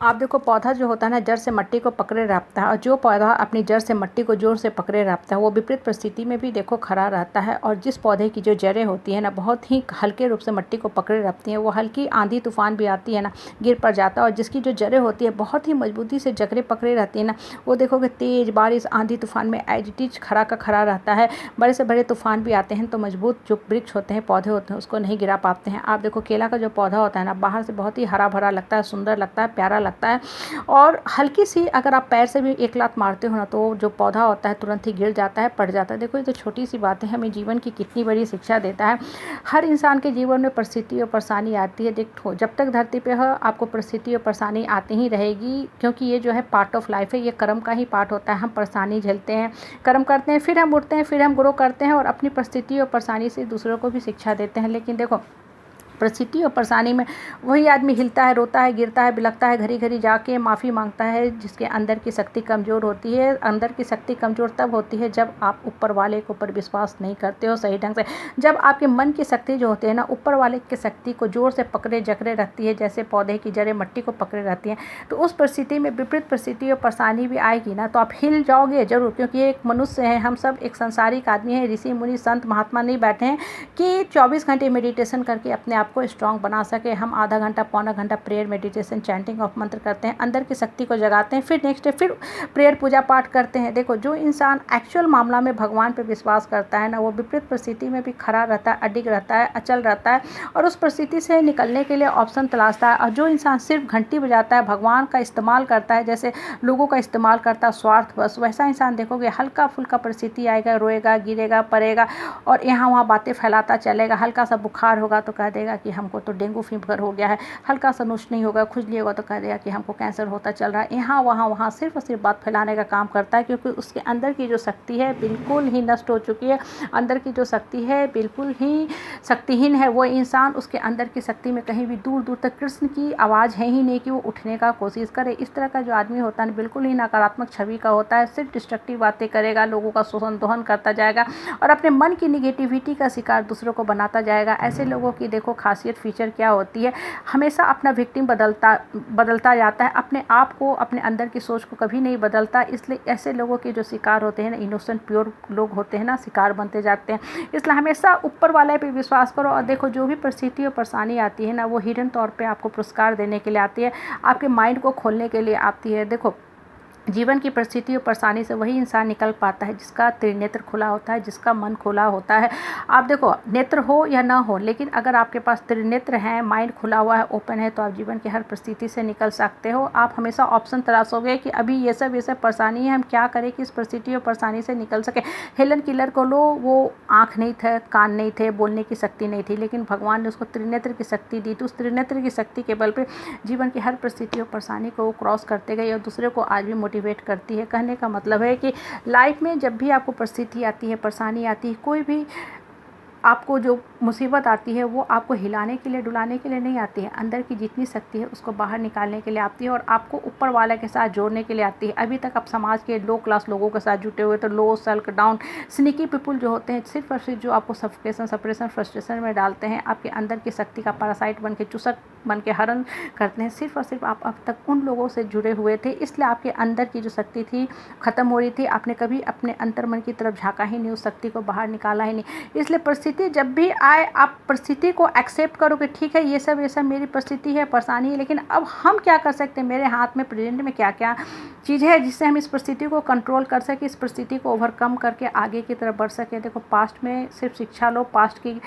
आप देखो, पौधा जो होता है ना, जड़ से मिट्टी को पकड़े रखता है, और जो पौधा अपनी जड़ से मिट्टी को जोर से पकड़े रखता है वो विपरीत परिस्थिति में भी देखो खड़ा रहता है। और जिस पौधे की जो जड़ें होती है ना, बहुत ही हल्के रूप से मिट्टी को पकड़े रखती हैं, वो हल्की आंधी तूफान भी आती है ना, गिर पड़ जाता है। और जिसकी जो जड़ें होती है बहुत ही मजबूती से जकड़े पकड़े रहती है ना, वो देखोगे तेज बारिश आंधी तूफान में एज इट इज खड़ा का खड़ा रहता है। बड़े से बड़े तूफान भी आते हैं तो मजबूत जो वृक्ष होते हैं, पौधे होते हैं, उसको नहीं गिरा पाते हैं। आप देखो, केला का जो पौधा होता है ना, बाहर से बहुत ही हरा भरा लगता है, सुंदर लगता है, प्यारा लगता है, और हल्की सी अगर आप पैर से भी एक लात मारते हो ना, तो जो पौधा होता है तुरंत ही गिर जाता है, पड़ जाता है। देखो, ये तो छोटी सी बात है, हमें जीवन की कितनी बड़ी शिक्षा देता है। हर इंसान के जीवन में परिस्थिति और परेशानी आती है। देखो, जब तक धरती पे हो आपको परिस्थिति और परेशानी आती ही रहेगी, क्योंकि ये जो है पार्ट ऑफ लाइफ है, ये कर्म का ही पार्ट होता है। हम परेशानी झेलते हैं, कर्म करते हैं, फिर हम उठते हैं, फिर हम ग्रो करते हैं और अपनी परिस्थिति और परेशानी से दूसरों को भी शिक्षा देते हैं। लेकिन देखो, परिस्थिति और परेशानी में वही आदमी हिलता है, रोता है, गिरता है, बिलखता है, घड़ी घड़ी जाके माफ़ी मांगता है, जिसके अंदर की शक्ति कमज़ोर होती है। अंदर की शक्ति कमज़ोर तब होती है जब आप ऊपर वाले के ऊपर विश्वास नहीं करते हो सही ढंग से। जब आपके मन की शक्ति जो होती है ना, ऊपर वाले की शक्ति को जोर से पकड़े जकड़े रखती है, जैसे पौधे की जड़ें मिट्टी को पकड़े रहती हैं, तो उस परिस्थिति में विपरीत परिस्थिति और परेशानी भी आएगी ना, तो आप हिल जाओगे ज़रूर, क्योंकि एक मनुष्य है, हम सब एक संसारिक आदमी है। ऋषि मुनि संत महात्मा नहीं बैठे हैं कि 24 घंटे मेडिटेशन करके अपने आप को स्ट्रांग बना सके। हम आधा घंटा पौना घंटा प्रेयर मेडिटेशन चैंटिंग ऑफ मंत्र करते हैं, अंदर की शक्ति को जगाते हैं, फिर नेक्स्ट डे फिर प्रेयर पूजा पाठ करते हैं। देखो, जो इंसान एक्चुअल मामला में भगवान पे विश्वास करता है ना, वो विपरीत परिस्थिति में भी खड़ा रहता है, अडिग रहता है, अचल रहता है, और उस परिस्थिति से निकलने के लिए ऑप्शन तलाशता है। और जो इंसान सिर्फ घंटी बजाता है, भगवान का इस्तेमाल करता है, जैसे लोगों का इस्तेमाल करता है स्वार्थ बस, वैसा इंसान देखोगे हल्का फुल्का परिस्थिति आएगा, रोएगा, गिरेगा, पड़ेगा, और यहाँ वहाँ बातें फैलाता चलेगा। हल्का सा बुखार होगा तो कह देगा कि हमको तो डेंगू फीवर हो गया है, हल्का सा नहीं होगा, खुजली होगा तो कह देगा कि हमको कैंसर होता चल रहा है। यहाँ वहाँ सिर्फ और सिर्फ बात फैलाने का काम करता है, क्योंकि उसके अंदर की जो शक्ति है बिल्कुल ही नष्ट हो चुकी है। अंदर की जो शक्ति है बिल्कुल ही शक्तिहीन है। वो इंसान, उसके अंदर की शक्ति में कहीं भी दूर दूर तक कृष्ण की आवाज़ है ही नहीं कि वो उठने का कोशिश करे। इस तरह का जो आदमी होता है बिल्कुल ही नकारात्मक छवि का होता है, सिर्फ डिस्ट्रक्टिव बातें करेगा, लोगों का शोषण दोहन करता जाएगा और अपने मन की निगेटिविटी का शिकार दूसरों को बनाता जाएगा। ऐसे लोगों की देखो खासियत फीचर क्या होती है, हमेशा अपना विक्टिम बदलता जाता है, अपने आप को, अपने अंदर की सोच को कभी नहीं बदलता। इसलिए ऐसे लोगों के जो शिकार होते हैं ना, इनोसेंट प्योर लोग होते हैं ना, शिकार बनते जाते हैं। इसलिए हमेशा ऊपर वाले पे विश्वास करो। और देखो, जो भी परिस्थिति और परेशानी आती है ना, वो हिडन तौर पे आपको पुरस्कार देने के लिए आती है, आपके माइंड को खोलने के लिए आती है। देखो, जीवन की परिस्थिति और परेशानी से वही इंसान निकल पाता है जिसका त्रिनेत्र खुला होता है, जिसका मन खुला होता है। आप देखो, नेत्र हो या ना हो, लेकिन अगर आपके पास त्रिनेत्र है, माइंड खुला हुआ है, ओपन है, तो आप जीवन की हर परिस्थिति से निकल सकते हो। आप हमेशा ऑप्शन तलाशोगे कि अभी ये सब परेशानी है, हम क्या करें कि इस परिस्थिति और परेशानी से निकल सके। हेलन किलर को लो, वो आँख नहीं थे, कान नहीं थे, बोलने की शक्ति नहीं थी, लेकिन भगवान ने उसको त्रिनेत्र की शक्ति दी। तो उस त्रिनेत्र की शक्ति के बल पर जीवन की हर परिस्थिति और परेशानी को वो क्रॉस करते गए और दूसरे को आज भी मोटिवेट करती है। कहने का मतलब है कि लाइफ में जब भी आपको परिस्थिति आती है, परेशानी आती है, कोई भी आपको जो मुसीबत आती है, वो आपको हिलाने के लिए, डुलाने के लिए नहीं आती है। अंदर की जितनी शक्ति है उसको बाहर निकालने के लिए आती है और आपको ऊपर वाले के साथ जोड़ने के लिए आती है। अभी तक आप समाज के लो क्लास लोगों के साथ जुटे हुए, तो लो, सेल्फ डाउन, स्निकी पीपुल जो होते हैं, सिर्फ और सिर्फ जो आपको सफोकेशन, सप्रेशन, फ्रस्ट्रेशन में डालते हैं, आपके अंदर की शक्ति का पैरासाइट बन के, चूसक बन के हरण करते हैं। सिर्फ और सिर्फ आप अब तक उन लोगों से जुड़े हुए थे, इसलिए आपके अंदर की जो शक्ति थी खत्म हो रही थी। आपने कभी अपने अंतर मन की तरफ झाँका ही नहीं, उस शक्ति को बाहर निकाला ही नहीं। इसलिए परिस्थिति जब भी आए, आप परिस्थिति को एक्सेप्ट करो कि ठीक है, ये सब मेरी परिस्थिति है, परेशानी है, लेकिन अब हम क्या कर सकते हैं, मेरे हाथ में प्रेजेंट में क्या क्या चीज़ है जिससे हम इस परिस्थिति को कंट्रोल कर सके, इस परिस्थिति को ओवरकम करके आगे की तरफ बढ़ सके। देखो, पास्ट में सिर्फ शिक्षा लो, पास्ट की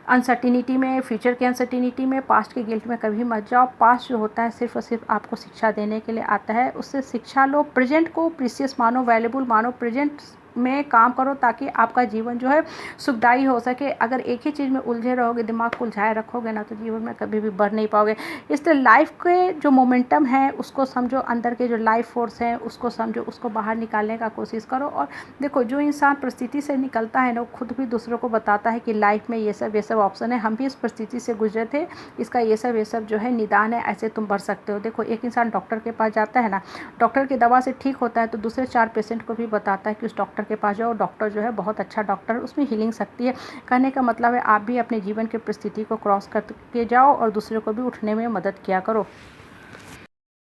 अनसर्टिनिटी में, फ्यूचर की अनसर्टिनिटी में, पास्ट के गिल्ट में कभी मत जाओ। पास्ट जो होता है सिर्फ और सिर्फ आपको शिक्षा देने के लिए आता है, उससे शिक्षा लो। प्रेजेंट को प्रीशियस मानो, वैल्यूबल मानो, प्रेजेंट में काम करो ताकि आपका जीवन जो है सुखदायी हो सके। अगर एक ही चीज़ में उलझे रहोगे, दिमाग को उलझाए रखोगे ना, तो जीवन में कभी भी बढ़ नहीं पाओगे। इसलिए लाइफ के जो मोमेंटम है उसको समझो, अंदर के जो लाइफ फोर्स है उसको समझो, उसको बाहर निकालने का कोशिश करो। और देखो, जो इंसान परिस्थिति से निकलता है ना, वो खुद भी दूसरों को बताता है कि लाइफ में ये सब ऑप्शन है, हम भी इस परिस्थिति से गुजरे थे, इसका ये सब जो है निदान है, ऐसे तुम बढ़ सकते हो। देखो, एक इंसान डॉक्टर के पास जाता है ना, डॉक्टर की दवा से ठीक होता है तो दूसरे 4 पेशेंट को भी बताता है कि उस डॉक्टर के पास जाओ, डॉक्टर जो है बहुत अच्छा डॉक्टर, उसमें हीलिंग शक्ति है। कहने का मतलब है आप भी अपने जीवन की परिस्थिति को क्रॉस करके जाओ और दूसरे को भी उठने में मदद किया करो।